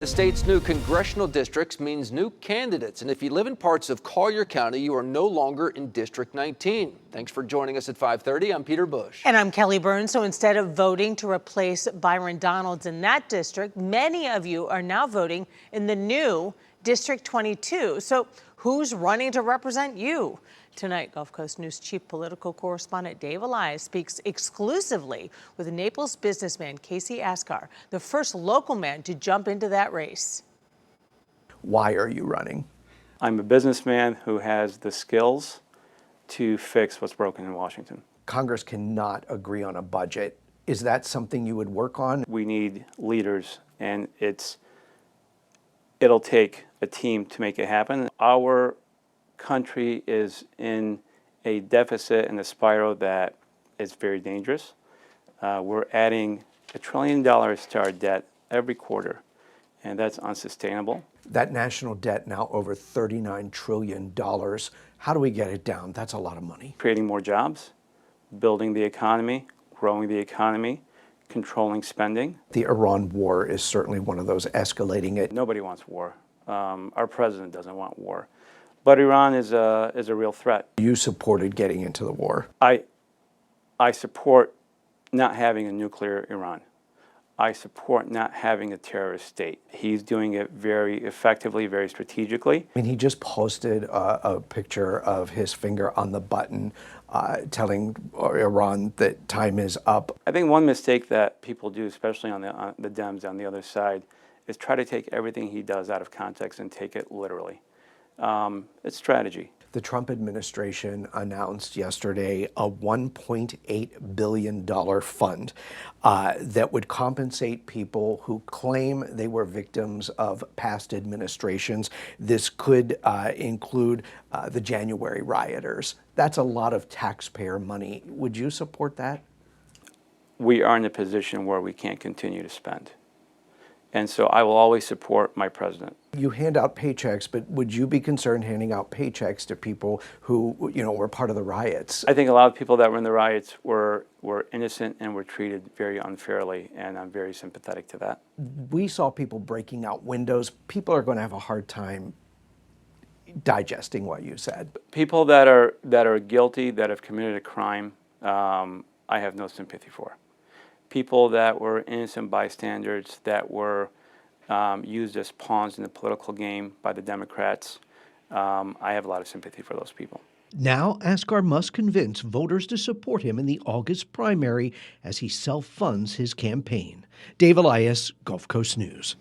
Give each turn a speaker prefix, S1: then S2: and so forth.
S1: The state's new congressional districts means new candidates. And if you live in parts of Collier County, you are no longer in District 19. Thanks for joining us at 5:30. I'm Peter Bush.
S2: And I'm Kelly Burns. So instead of voting to replace Byron Donalds in that district, many of you are now voting in the new District 22. So who's running to represent you? Tonight, Gulf Coast News chief political correspondent Dave Elias speaks exclusively with Naples businessman Casey Askar, the first local man to jump into that race.
S3: Why are you running?
S4: I'm a businessman who has the skills to fix what's broken in Washington.
S3: Congress cannot agree on a budget. Is that something you would work on?
S4: We need leaders, and it'll take a team to make it happen. Our country is in a deficit and a spiral that is very dangerous. We're adding $1 trillion to our debt every quarter, and that's unsustainable.
S3: That national debt now over $39 trillion. How do we get it down? That's a lot of money.
S4: Creating more jobs, building the economy, growing the economy, controlling spending.
S3: The Iran war is certainly one of those escalating it.
S4: Nobody wants war. Our president doesn't want war. But Iran is a real threat.
S3: You supported getting into the war.
S4: I support not having a nuclear Iran. I support not having a terrorist state. He's doing it very effectively, very strategically.
S3: I mean, he just posted a picture of his finger on the button telling Iran that time is up.
S4: I think one mistake that people do, especially on the Dems on the other side, is try to take everything he does out of context and take it literally. It's strategy.
S3: The Trump administration announced yesterday a $1.8 billion fund that would compensate people who claim they were victims of past administrations. This could include the January rioters. That's a lot of taxpayer money. Would you support that?
S4: We are in a position where we can't continue to spend. And so I will always support my president.
S3: You hand out paychecks, but would you be concerned handing out paychecks to people who, were part of the riots?
S4: I think a lot of people that were in the riots were innocent and were treated very unfairly, and I'm very sympathetic to that.
S3: We saw people breaking out windows. People are going to have a hard time digesting what you said.
S4: People that are guilty, that have committed a crime, I have no sympathy for. People that were innocent bystanders, that were used as pawns in the political game by the Democrats, I have a lot of sympathy for those people.
S5: Now, Askar must convince voters to support him in the August primary as he self-funds his campaign. Dave Elias, Gulf Coast News.